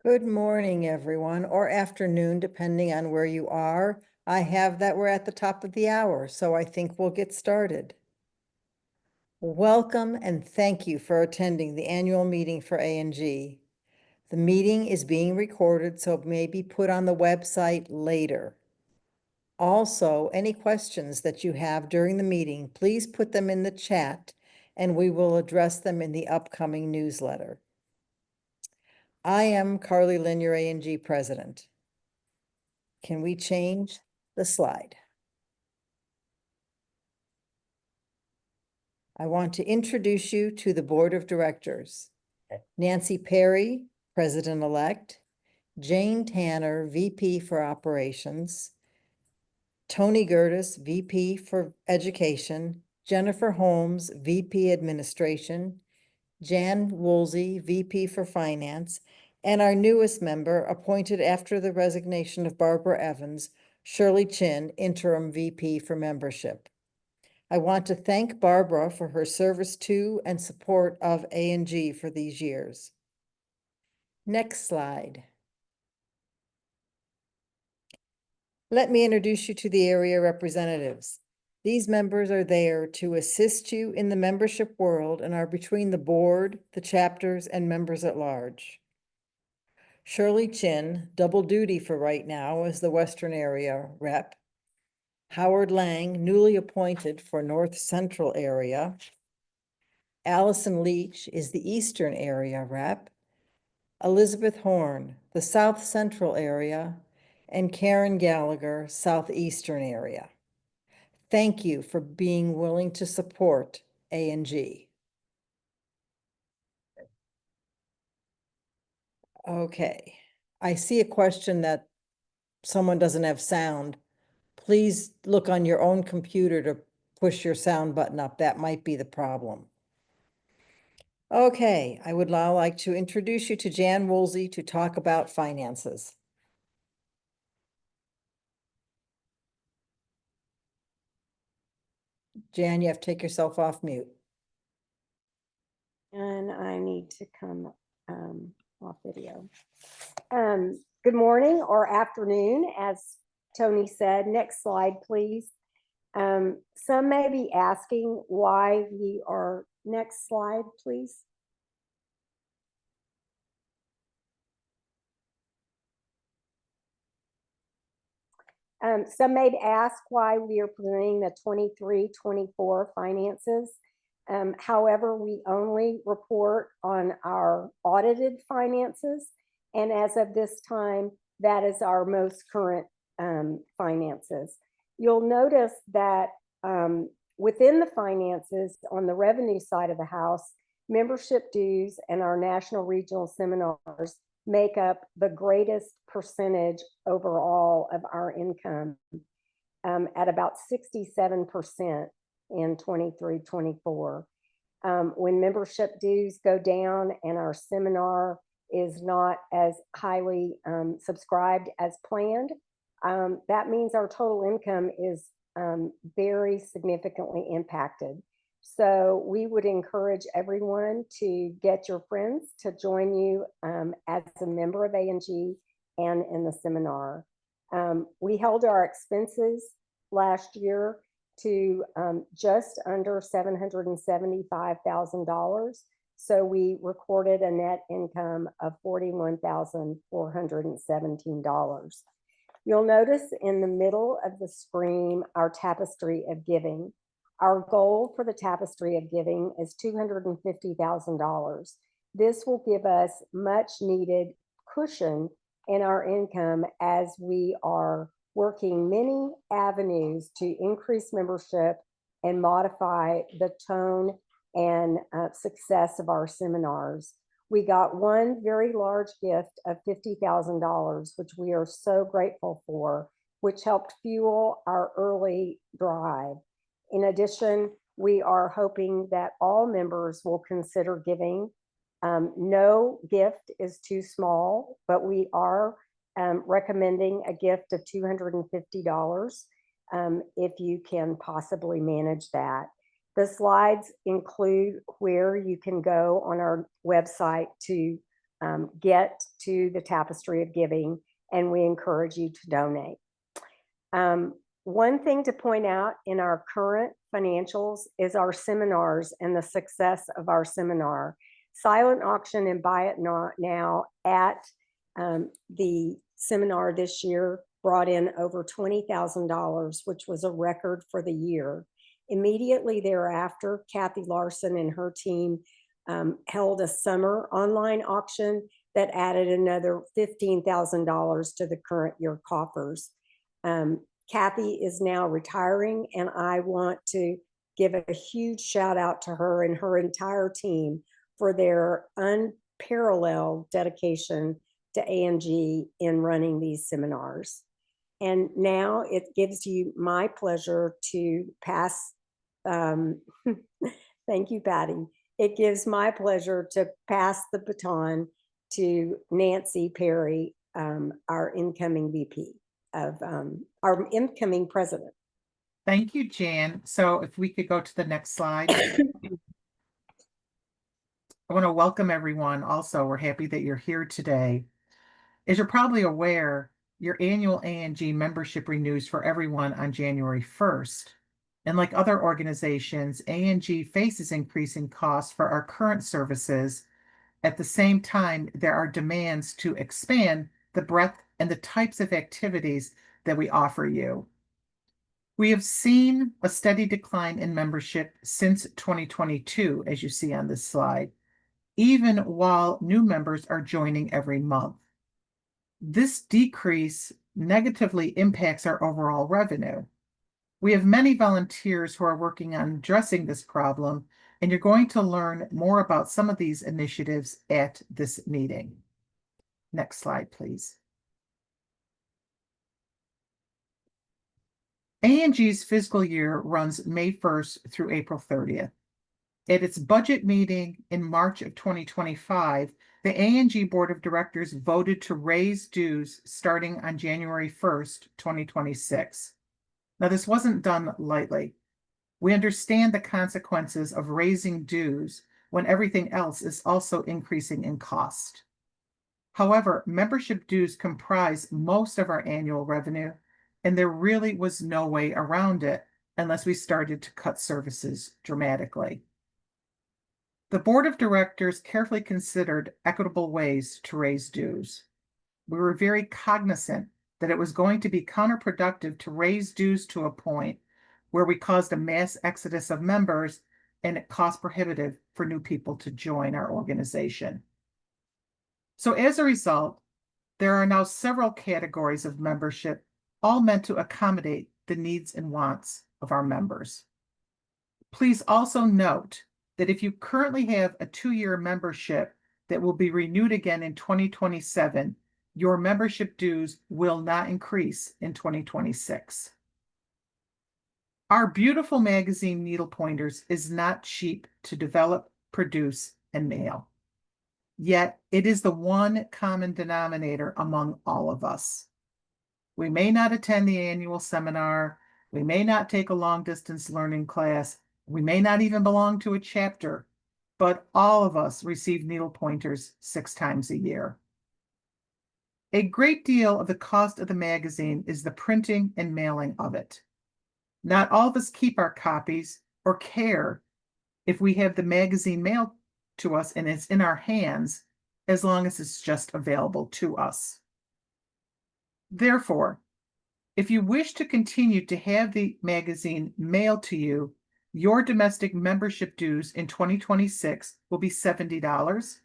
Good morning, everyone, or afternoon, depending on where you are. I have that we're at the top of the hour, so I think we'll get started. Welcome and thank you for attending the annual meeting for A&G. The meeting is being recorded, so it may be put on the website later. Also, any questions that you have during the meeting, please put them in the chat and we will address them in the upcoming newsletter. I am Carly Lynn, your A&G president. Can we change the slide? I want to introduce you to the Board of Directors. Nancy Perry, President-elect, Jane Tanner, VP for Operations, Tony Gertis, VP for Education, Jennifer Holmes, VP Administration, Jan Woolsey, VP for Finance, and our newest member, appointed after the resignation of Barbara Evans, Shirley Chin, Interim VP for Membership. I want to thank Barbara for her service to and support of A&G for these years. Next slide. Let me introduce you to the area representatives. These members are there to assist you in the membership world and are between the board, the chapters, and members at large. Shirley Chin, double duty for right now as the Western Area rep. Howard Lang, newly appointed for North Central area. Allison Leach is the Eastern Area rep. Elizabeth Horn, the South Central area, and Karen Gallagher, Southeastern area. Thank you for being willing to support A&G. Okay, I see a question that someone doesn't have sound. Please look on your own computer to push your sound button up. That might be the problem. Okay, I would now like to introduce you to Jan Woolsey to talk about finances. Jan, you have to take yourself off mute. And I need to come off video. Good morning or afternoon, as Tony said. Next slide, please. Some may be asking why we are, next slide, please. Some may ask why we are presenting the 23-24 finances. However, we only report on our audited finances. And as of this time, that is our most current finances. You'll notice that within the finances on the revenue side of the house, membership dues and our national regional seminars make up the greatest percentage overall of our income at about 67% in 23-24. When membership dues go down and our seminar is not as highly subscribed as planned, that means our total income is very significantly impacted. So we would encourage everyone to get your friends to join you as a member of A&G and in the seminar. We held our expenses last year to just under $775,000. So we recorded a net income of $41,417. You'll notice in the middle of the screen our tapestry of giving. Our goal for the tapestry of giving is $250,000. This will give us much needed cushion in our income as we are working many avenues to increase membership and modify the tone and success of our seminars. We got one very large gift of $50,000, which we are so grateful for, which helped fuel our early drive. In addition, we are hoping that all members will consider giving. No gift is too small, but we are recommending a gift of $250 if you can possibly manage that. The slides include where you can go on our website to get to the Tapestry of Giving, and we encourage you to donate. One thing to point out in our current financials is our seminars and the success of our seminar. Silent auction and buy it now at the seminar this year brought in over $20,000, which was a record for the year. Immediately thereafter, Kathy Larson and her team held a summer online auction that added another $15,000 to the current year coffers. Kathy is now retiring, and I want to give a huge shout out to her and her entire team for their unparalleled dedication to A&G in running these seminars. And now it gives you my pleasure to pass. Thank you, Patty. It gives my pleasure to pass the baton to Nancy Perry, our incoming VP of our incoming president. Thank you, Jan. So if we could go to the next slide. I want to welcome everyone. Also, we're happy that you're here today. As you're probably aware, your annual A&G membership renews for everyone on January 1st. And like other organizations, A&G faces increasing costs for our current services. At the same time, there are demands to expand the breadth and the types of activities that we offer you. We have seen a steady decline in membership since 2022, as you see on this slide, even while new members are joining every month. This decrease negatively impacts our overall revenue. We have many volunteers who are working on addressing this problem, and you're going to learn more about some of these initiatives at this meeting. Next slide, please. A&G's fiscal year runs May 1st through April 30th. At its budget meeting in March of 2025, the A&G Board of Directors voted to raise dues starting on January 1st, 2026. Now, this wasn't done lightly. We understand the consequences of raising dues when everything else is also increasing in cost. However, membership dues comprise most of our annual revenue, and there really was no way around it unless we started to cut services dramatically. The Board of Directors carefully considered equitable ways to raise dues. We were very cognizant that it was going to be counterproductive to raise dues to a point where we caused a mass exodus of members and it cost prohibitive for new people to join our organization. So as a result, there are now several categories of membership, all meant to accommodate the needs and wants of our members. Please also note that if you currently have a 2-year membership that will be renewed again in 2027, your membership dues will not increase in 2026. Our beautiful magazine, Needle Pointers, is not cheap to develop, produce, and mail. Yet it is the one common denominator among all of us. We may not attend the annual seminar, we may not take a long-distance learning class, we may not even belong to a chapter, but all of us receive needle pointers 6 times a year. A great deal of the cost of the magazine is the printing and mailing of it. Not all of us keep our copies or care if we have the magazine mailed to us and it's in our hands, as long as it's just available to us. Therefore, if you wish to continue to have the magazine mailed to you, your domestic membership dues in 2026 will be $70,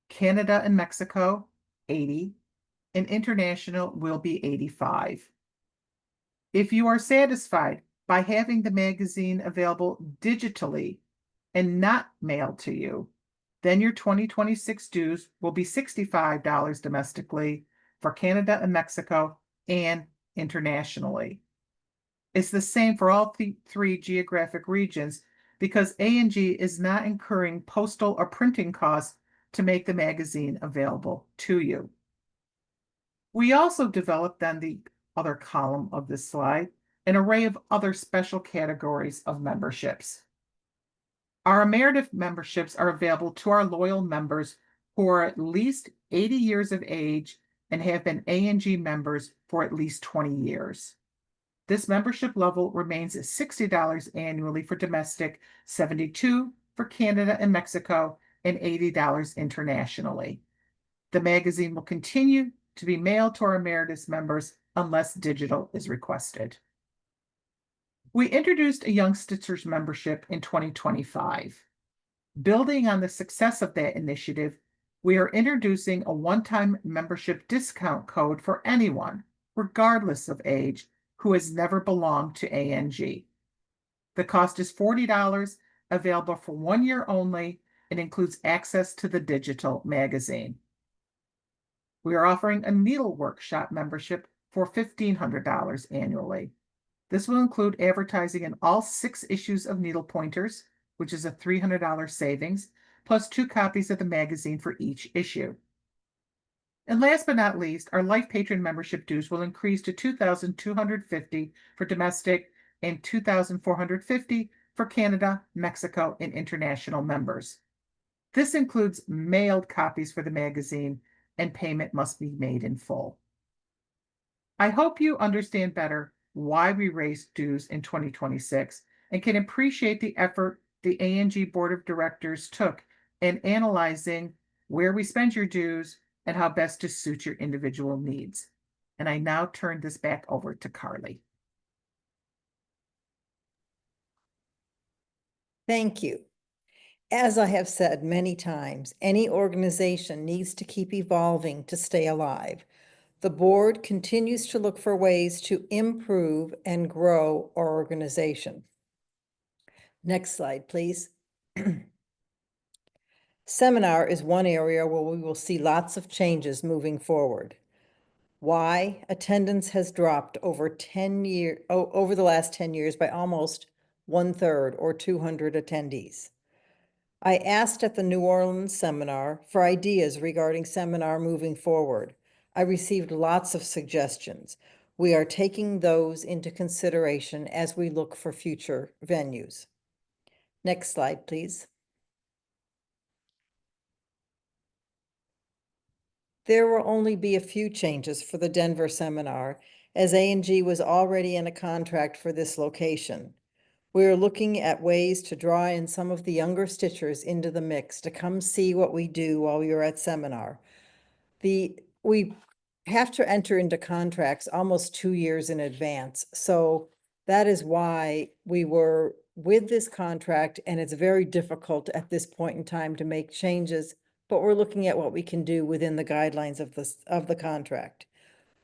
Canada and Mexico, $80, and international will be $85. If you are satisfied by having the magazine available digitally and not mailed to you, then your 2026 dues will be $65 domestically for Canada and Mexico and internationally. It's the same for all 3 geographic regions because A&G is not incurring postal or printing costs to make the magazine available to you. We also developed on the other column of this slide an array of other special categories of memberships. Our emeritus memberships are available to our loyal members who are at least 80 years of age and have been A&G members for at least 20 years. This membership level remains at $60 annually for domestic, $72 for Canada and Mexico, and $80 internationally. The magazine will continue to be mailed to our emeritus members unless digital is requested. We introduced a Young Stitchers membership in 2025. Building on the success of that initiative, we are introducing a one-time membership discount code for anyone, regardless of age, who has never belonged to A&G. The cost is $40, available for 1 year only, and includes access to the digital magazine. We are offering a needle workshop membership for $1,500 annually. This will include advertising in all 6 issues of Needle Pointers, which is a $300 savings, plus 2 copies of the magazine for each issue. And last but not least, our Life Patron membership dues will increase to $2,250 for domestic and $2,450 for Canada, Mexico, and international members. This includes mailed copies for the magazine, and payment must be made in full. I hope you understand better why we raised dues in 2026 and can appreciate the effort the A&G Board of Directors took in analyzing where we spend your dues and how best to suit your individual needs. And I now turn this back over to Carly. Thank you. As I have said many times, any organization needs to keep evolving to stay alive. The board continues to look for ways to improve and grow our organization. Next slide, please. Seminar is one area where we will see lots of changes moving forward. Why? Attendance has dropped over the last 10 years by almost 1/3 or 200 attendees. I asked at the New Orleans seminar for ideas regarding seminar moving forward. I received lots of suggestions. We are taking those into consideration as we look for future venues. Next slide, please. There will only be a few changes for the Denver seminar, as A&G was already in a contract for this location. We are looking at ways to draw in some of the younger stitchers into the mix to come see what we do while we are at seminar. We have to enter into contracts almost 2 years in advance. So that is why we were with this contract, and it's very difficult at this point in time to make changes, but we're looking at what we can do within the guidelines of the contract.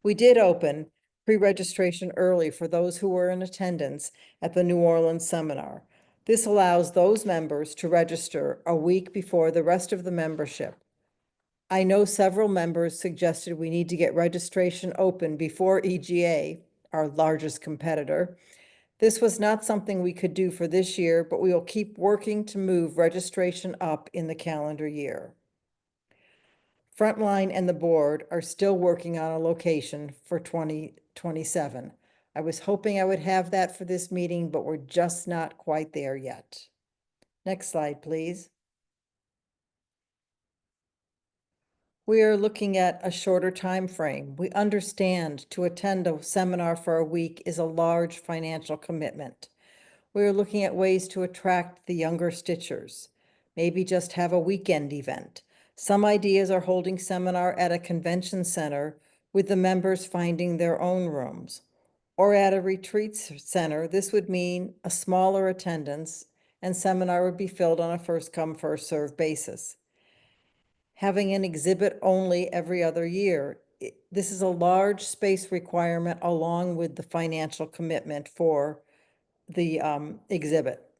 We did open pre-registration early for those who were in attendance at the New Orleans seminar. This allows those members to register a week before the rest of the membership. I know several members suggested we need to get registration open before EGA, our largest competitor. This was not something we could do for this year, but we will keep working to move registration up in the calendar year. Frontline and the board are still working on a location for 2027. I was hoping I would have that for this meeting, but we're just not quite there yet. Next slide, please. We are looking at a shorter time frame. We understand to attend a seminar for a week is a large financial commitment. We are looking at ways to attract the younger stitchers. Maybe just have a weekend event. Some ideas are holding seminar at a convention center with the members finding their own rooms. Or at a retreat center, this would mean a smaller attendance and seminar would be filled on a first come, first served basis. Having an exhibit only every other year, this is a large space requirement along with the financial commitment for the exhibit.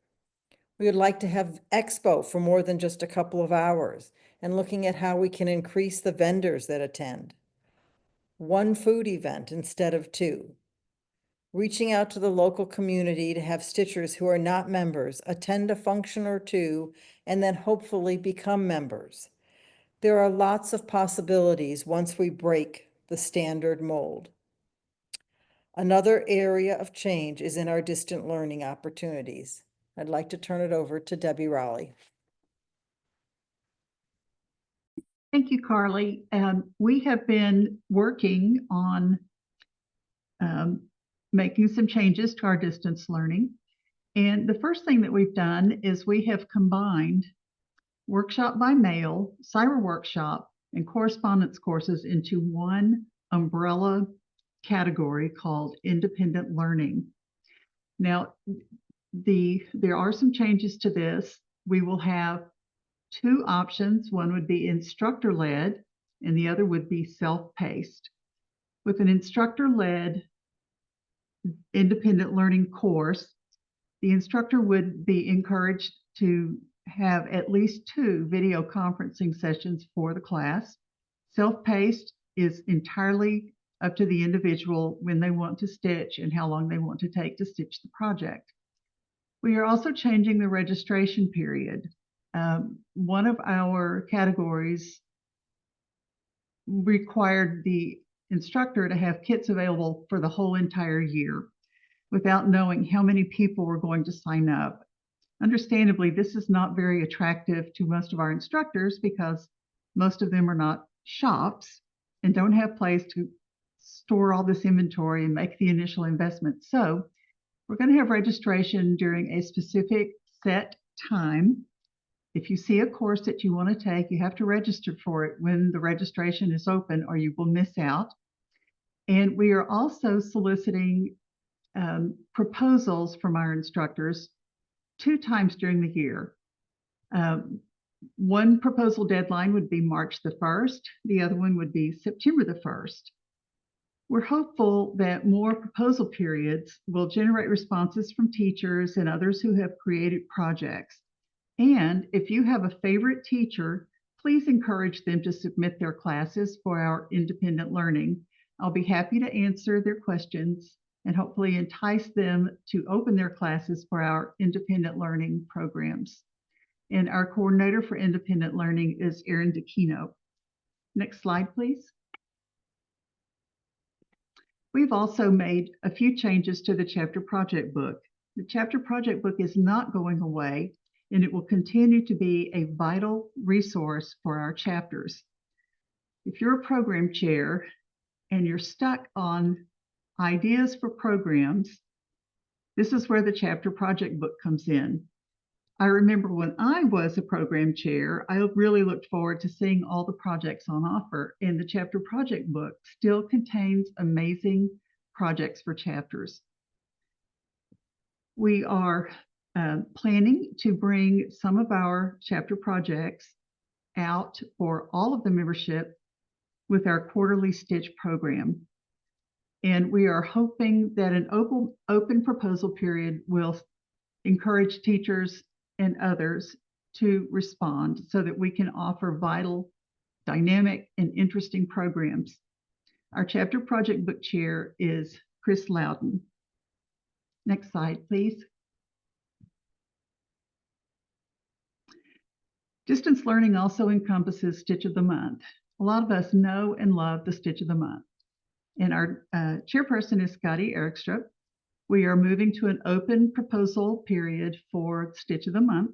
We would like to have expo for more than just a couple of hours and looking at how we can increase the vendors that attend. One food event instead of 2. Reaching out to the local community to have stitchers who are not members attend a function or 2 and then hopefully become members. There are lots of possibilities once we break the standard mold. Another area of change is in our distant learning opportunities. I'd like to turn it over to Debbie Rowley. Thank you, Carly. We have been working on making some changes to our distance learning. And the first thing that we've done is we have combined workshop by mail, cyber workshop, and correspondence courses into one umbrella category called independent learning. Now, there are some changes to this. We will have two options. One would be instructor-led, and the other would be self-paced. With an instructor-led independent learning course, the instructor would be encouraged to have at least 2 video conferencing sessions for the class. Self-paced is entirely up to the individual when they want to stitch and how long they want to take to stitch the project. We are also changing the registration period. One of our categories required the instructor to have kits available for the whole entire year without knowing how many people were going to sign up. Understandably, this is not very attractive to most of our instructors because most of them are not shops and don't have place to store all this inventory and make the initial investment. So we're going to have registration during a specific set time. If you see a course that you want to take, you have to register for it when the registration is open or you will miss out. And we are also soliciting proposals from our instructors 2 times during the year. One proposal deadline would be March the 1st. The other one would be September the 1st. We're hopeful that more proposal periods will generate responses from teachers and others who have created projects. And if you have a favorite teacher, please encourage them to submit their classes for our independent learning. I'll be happy to answer their questions and hopefully entice them to open their classes for our independent learning programs. And our coordinator for independent learning is Erin DeKino. Next slide, please. We've also made a few changes to the chapter project book. The chapter project book is not going away, and it will continue to be a vital resource for our chapters. If you're a program chair and you're stuck on ideas for programs, this is where the chapter project book comes in. I remember when I was a program chair, I really looked forward to seeing all the projects on offer, and the chapter project book still contains amazing projects for chapters. We are planning to bring some of our chapter projects out for all of the membership with our quarterly stitch program. And we are hoping that an open proposal period will encourage teachers and others to respond so that we can offer vital, dynamic, and interesting programs. Our chapter project book chair is Chris Loudon. Next slide, please. Distance learning also encompasses Stitch of the Month. A lot of us know and love the Stitch of the Month. And our chairperson is Scotty Erickstrup. We are moving to an open proposal period for Stitch of the Month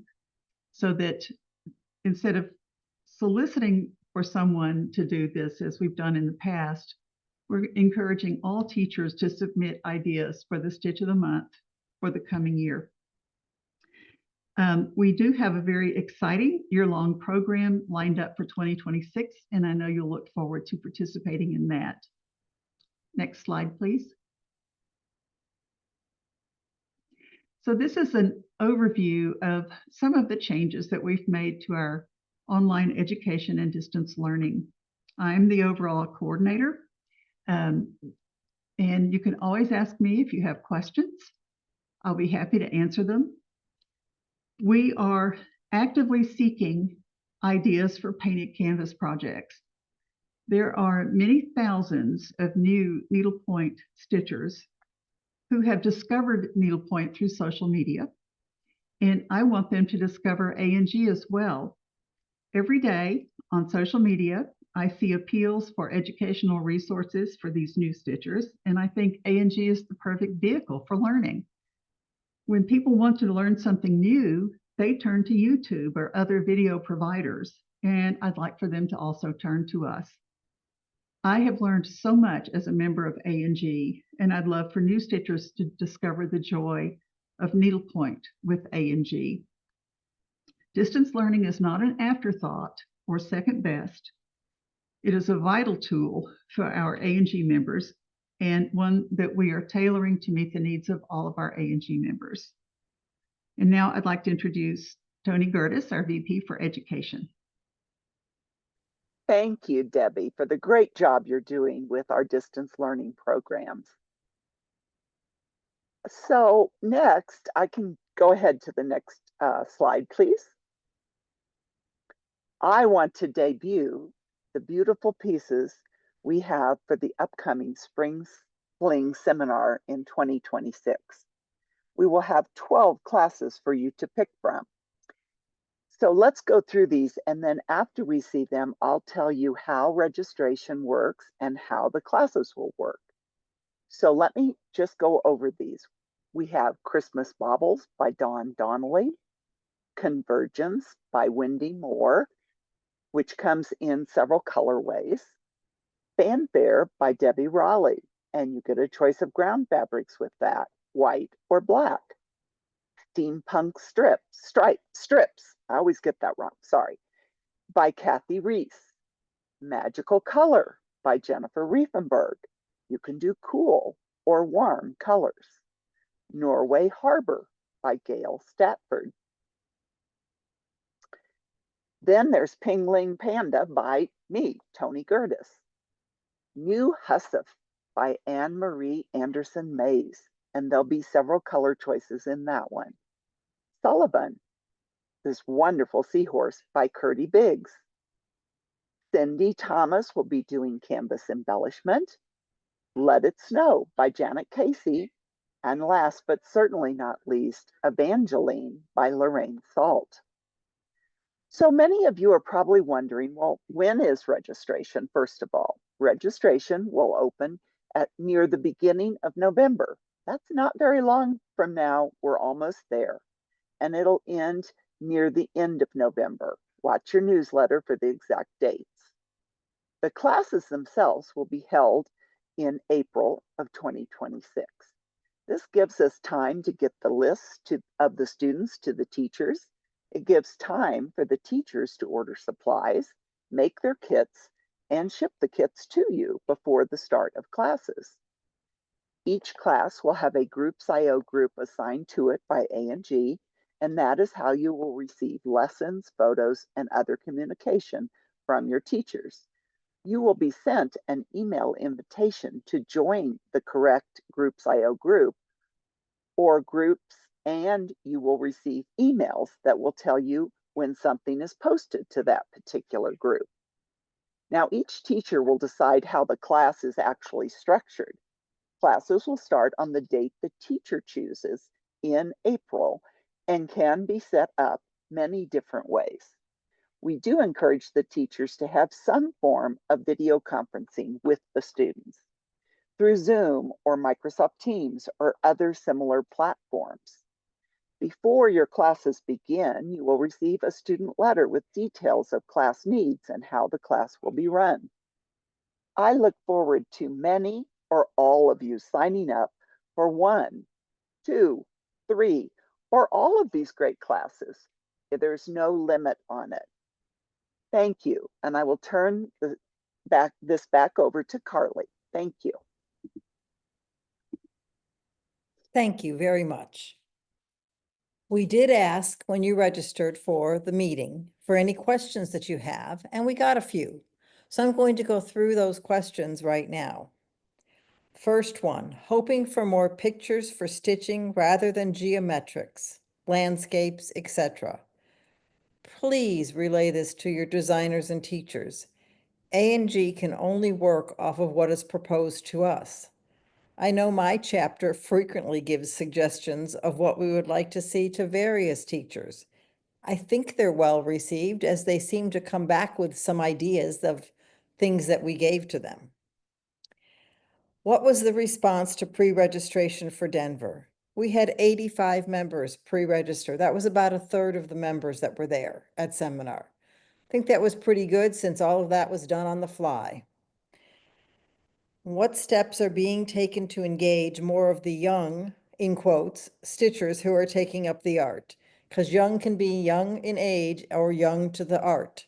so that instead of soliciting for someone to do this as we've done in the past, we're encouraging all teachers to submit ideas for the Stitch of the Month for the coming year. We do have a very exciting year-long program lined up for 2026, and I know you'll look forward to participating in that. Next slide, please. So this is an overview of some of the changes that we've made to our online education and distance learning. I'm the overall coordinator, and you can always ask me if you have questions. I'll be happy to answer them. We are actively seeking ideas for painted canvas projects. There are many thousands of new needlepoint stitchers who have discovered needlepoint through social media, and I want them to discover A&G as well. Every day on social media, I see appeals for educational resources for these new stitchers, and I think A&G is the perfect vehicle for learning. When people want to learn something new, they turn to YouTube or other video providers, and I'd like for them to also turn to us. I have learned so much as a member of A&G, and I'd love for new stitchers to discover the joy of needlepoint with A&G. Distance learning is not an afterthought or second best. It is a vital tool for our A&G members and one that we are tailoring to meet the needs of all of our A&G members. And now I'd like to introduce Tony Gertis, our VP for Education. Thank you, Debbie, for the great job you're doing with our distance learning programs. So next, I can go ahead to the next slide, please. I want to debut the beautiful pieces we have for the upcoming Spring Fling seminar in 2026. We will have 12 classes for you to pick from. So let's go through these, and then after we see them, I'll tell you how registration works and how the classes will work. So let me just go over these. We have Christmas Baubles by Dawn Donnelly, Convergence by Wendy Moore, which comes in several colorways, Fanfare by Debbie Raleigh, and you get a choice of ground fabrics with that, white or black. Steampunk Strips, I always get that wrong, sorry, by Kathy Reese. Magical Color by Jennifer Riefenberg. You can do cool or warm colors. Norway Harbor by Gail Statford. Then there's Pingling Panda by me, Tony Gertis. New Hussif by Anne Marie Anderson Mays, and there'll be several color choices in that one. Sullivan, this wonderful seahorse by Curdy Biggs. Cindy Thomas will be doing canvas embellishment. Let It Snow by Janet Casey. And last but certainly not least, Evangeline by Lorraine Salt. So many of you are probably wondering, well, when is registration? First of all, registration will open at near the beginning of November. That's not very long from now. We're almost there. And it'll end near the end of November. Watch your newsletter for the exact dates. The classes themselves will be held in April of 2026. This gives us time to get the list of the students to the teachers. It gives time for the teachers to order supplies, make their kits, and ship the kits to you before the start of classes. Each class will have a Groups.io group assigned to it by A&G, and that is how you will receive lessons, photos, and other communication from your teachers. You will be sent an email invitation to join the correct Groups.io group or groups, and you will receive emails that will tell you when something is posted to that particular group. Now, each teacher will decide how the class is actually structured. Classes will start on the date the teacher chooses in April and can be set up many different ways. We do encourage the teachers to have some form of video conferencing with the students through Zoom or Microsoft Teams or other similar platforms. Before your classes begin, you will receive a student letter with details of class needs and how the class will be run. I look forward to many or all of you signing up for 1, 2, 3, or all of these great classes. There's no limit on it. Thank you, and I will turn this back over to Carly. Thank you. Thank you very much. We did ask when you registered for the meeting for any questions that you have, and we got a few. So I'm going to go through those questions right now. First one, hoping for more pictures for stitching rather than geometrics, landscapes, etc. Please relay this to your designers and teachers. A&G can only work off of what is proposed to us. I know my chapter frequently gives suggestions of what we would like to see to various teachers. I think they're well received as they seem to come back with some ideas of things that we gave to them. What was the response to pre-registration for Denver? We had 85 members pre-register. That was about a third of the members that were there at seminar. think that was pretty good since all of that was done on the fly. What steps are being taken to engage more of the young, in quotes, stitchers who are taking up the art? Because young can be young in age or young to the art.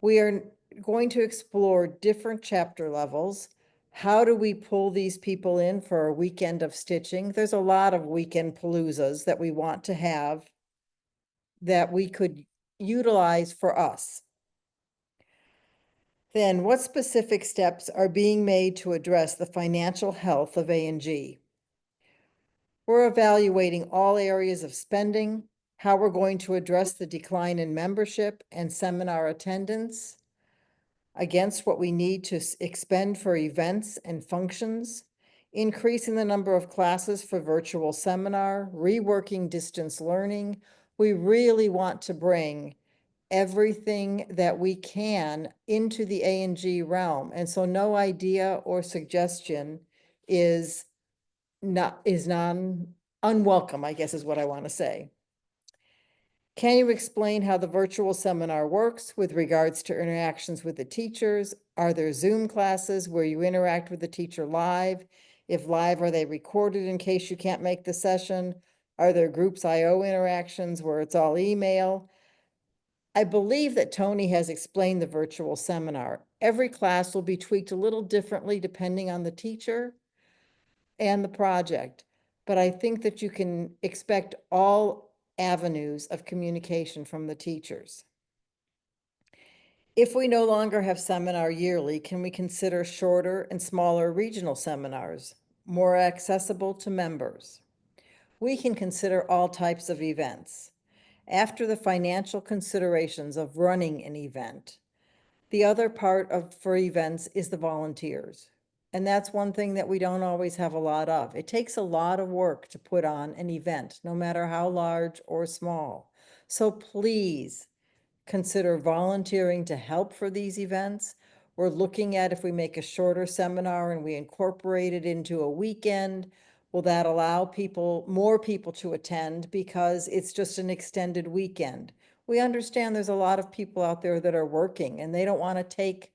We are going to explore different chapter levels. How do we pull these people in for a weekend of stitching? There's a lot of weekend paloozas that we want to have that we could utilize for us. Then what specific steps are being made to address the financial health of A&G? We're evaluating all areas of spending, how we're going to address the decline in membership and seminar attendance against what we need to expend for events and functions, increasing the number of classes for virtual seminar, reworking distance learning. We really want to bring everything that we can into the A&G realm. And so no idea or suggestion is unwelcome, I guess is what I want to say. Can you explain how the virtual seminar works with regards to interactions with the teachers? Are there Zoom classes where you interact with the teacher live? If live, are they recorded in case you can't make the session? Are there groups IO interactions where it's all email? I believe that Tony has explained the virtual seminar. Every class will be tweaked a little differently depending on the teacher and the project, but I think that you can expect all avenues of communication from the teachers. If we no longer have seminar yearly, can we consider shorter and smaller regional seminars, more accessible to members? We can consider all types of events. After the financial considerations of running an event, the other part for events is the volunteers. And that's one thing that we don't always have a lot of. It takes a lot of work to put on an event, no matter how large or small. So please consider volunteering to help for these events. We're looking at if we make a shorter seminar and we incorporate it into a weekend, will that allow more people to attend because it's just an extended weekend? We understand there's a lot of people out there that are working and they don't want to take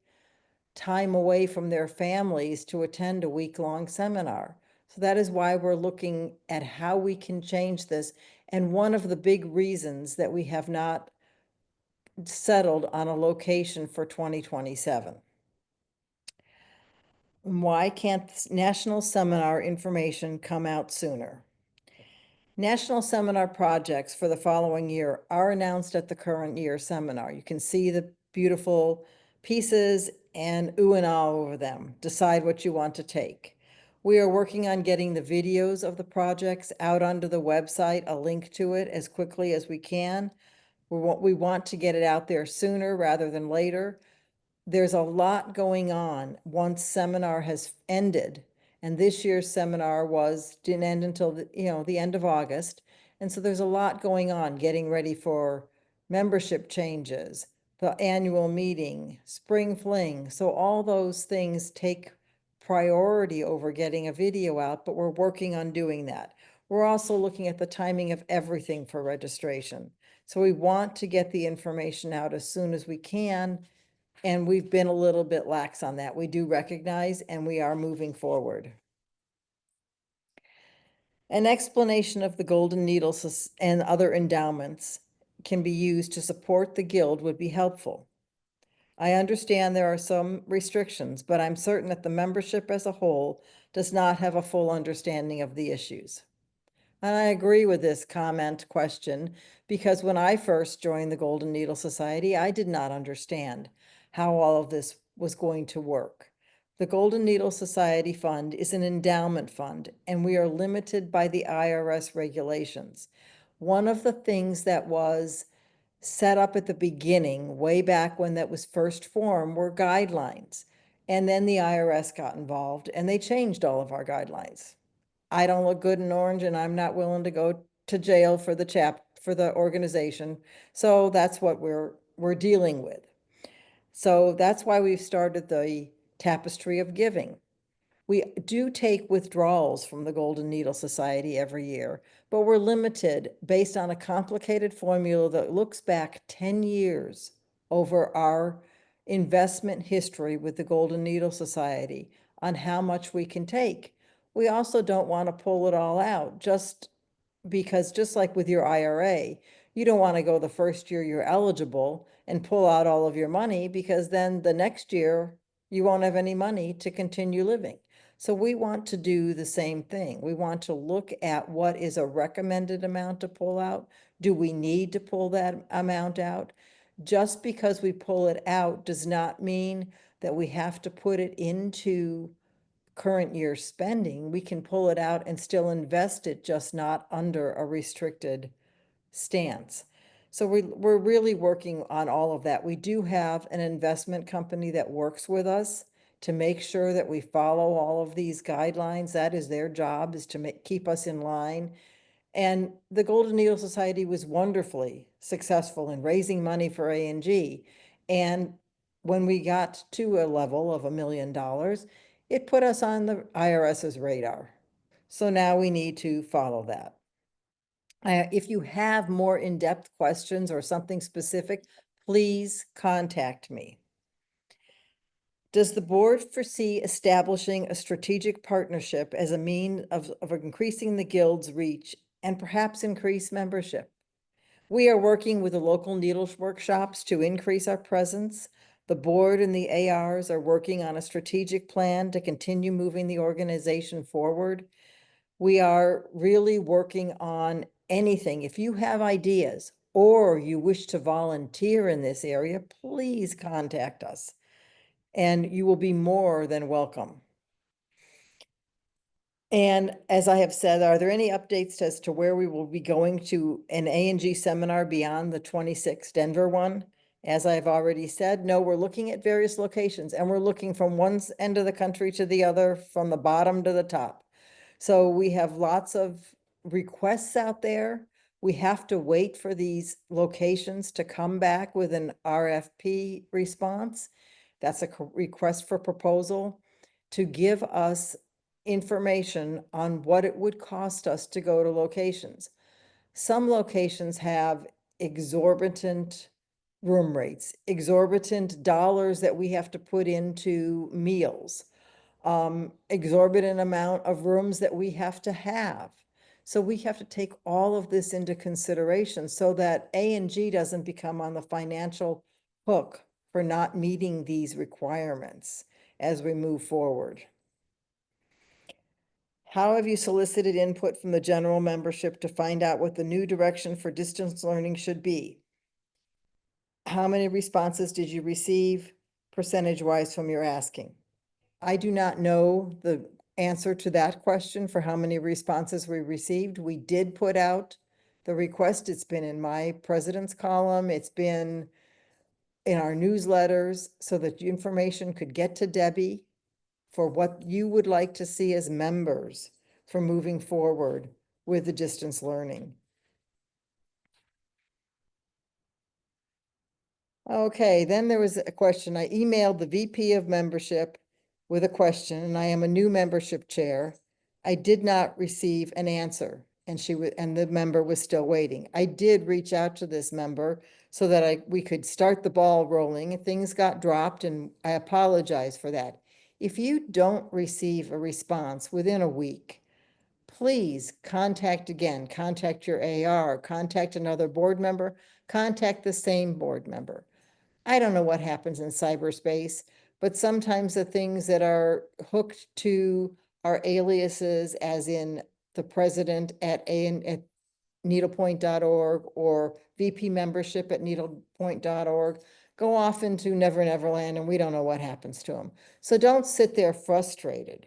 time away from their families to attend a week-long seminar. So that is why we're looking at how we can change this. And one of the big reasons that we have not settled on a location for 2027. Why can't national seminar information come out sooner? National seminar projects for the following year are announced at the current year seminar. You can see the beautiful pieces and ooh and ah over them. Decide what you want to take. We are working on getting the videos of the projects out onto the website, a link to it as quickly as we can. We want to get it out there sooner rather than later. There's a lot going on once seminar has ended. And this year's seminar didn't end until the end of August. And so there's a lot going on, getting ready for membership changes, the annual meeting, spring fling. So all those things take priority over getting a video out, but we're working on doing that. We're also looking at the timing of everything for registration. So we want to get the information out as soon as we can. And we've been a little bit lax on that. We do recognize and we are moving forward. An explanation of the Golden Needle and other endowments can be used to support the Guild would be helpful. I understand there are some restrictions, but I'm certain that the membership as a whole does not have a full understanding of the issues. And I agree with this question, because when I first joined the Golden Needle Society, I did not understand how all of this was going to work. The Golden Needle Society Fund is an endowment fund, and we are limited by the IRS regulations. One of the things that was set up at the beginning, way back when that was first formed, were guidelines. And then the IRS got involved and they changed all of our guidelines. I don't look good in orange and I'm not willing to go to jail for the organization. So that's what we're dealing with. So that's why we've started the Tapestry of Giving. We do take withdrawals from the Golden Needle Society every year, but we're limited based on a complicated formula that looks back 10 years over our investment history with the Golden Needle Society on how much we can take. We also don't want to pull it all out just because, just like with your IRA, you don't want to go the first year you're eligible and pull out all of your money, because then the next year you won't have any money to continue living. So we want to do the same thing. We want to look at what is a recommended amount to pull out. Do we need to pull that amount out? Just because we pull it out does not mean that we have to put it into current year spending. We can pull it out and still invest it, just not under a restricted stance. So we're really working on all of that. We do have an investment company that works with us to make sure that we follow all of these guidelines. That is their job, is to keep us in line. And the Golden Needle Society was wonderfully successful in raising money for A&G. And when we got to a level of $1 million, it put us on the IRS's radar. So now we need to follow that. If you have more in-depth questions or something specific, please contact me. Does the board foresee establishing a strategic partnership as a means of increasing the Guild's reach and perhaps increase membership? We are working with the local needle workshops to increase our presence. The board and the ARs are working on a strategic plan to continue moving the organization forward. We are really working on anything. If you have ideas or you wish to volunteer in this area, please contact us, and you will be more than welcome. And as I have said, are there any updates as to where we will be going to an A&G seminar beyond the 26th Denver one? As I've already said, no, we're looking at various locations, and we're looking from one end of the country to the other, from the bottom to the top. So we have lots of requests out there. We have to wait for these locations to come back with an RFP response. That's a request for proposal, to give us information on what it would cost us to go to locations. Some locations have exorbitant room rates, exorbitant dollars that we have to put into meals, exorbitant amount of rooms that we have to have. So we have to take all of this into consideration so that A&G doesn't become on the financial hook for not meeting these requirements as we move forward. How have you solicited input from the general membership to find out what the new direction for distance learning should be? How many responses did you receive percentage-wise from your asking? I do not know the answer to that question for how many responses we received. We did put out the request. It's been in my president's column. It's been in our newsletters so that information could get to Debbie for what you would like to see as members for moving forward with the distance learning. Okay, then there was a question. I emailed the VP of membership with a question, and I am a new membership chair. I did not receive an answer, and the member was still waiting. I did reach out to this member so that we could start the ball rolling. Things got dropped, and I apologize for that. If you don't receive a response within a week, please contact again, contact your AR, contact another board member, contact the same board member. I don't know what happens in cyberspace, but sometimes the things that are hooked to our aliases, as in the president at needlepoint.org or VP membership at needlepoint.org, go off into Never Never Land, and we don't know what happens to them. So don't sit there frustrated.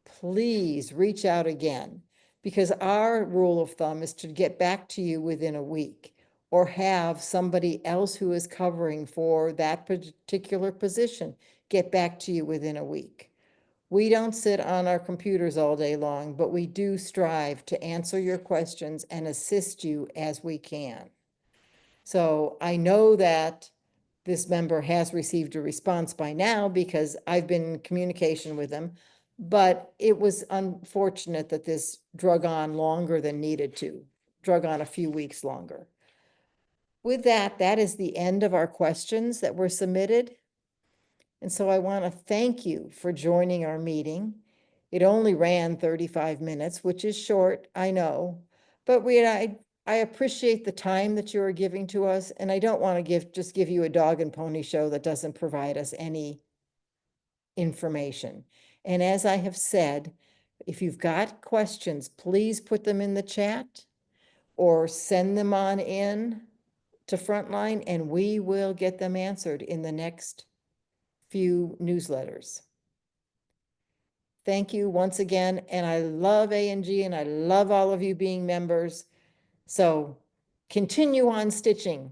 Please reach out again, because our rule of thumb is to get back to you within a week, or have somebody else who is covering for that particular position get back to you within a week. We don't sit on our computers all day long, but we do strive to answer your questions and assist you as we can. So I know that this member has received a response by now because I've been in communication with them, but it was unfortunate that this drug on longer than needed to, drug on a few weeks longer. With that, that is the end of our questions that were submitted. And so I want to thank you for joining our meeting. It only ran 35 minutes, which is short, I know. But I appreciate the time that you are giving to us, and I don't want to just give you a dog and pony show that doesn't provide us any information. And as I have said, if you've got questions, please put them in the chat or send them on in to Frontline, and we will get them answered in the next few newsletters. Thank you once again, and I love A&G and I love all of you being members. So continue on stitching.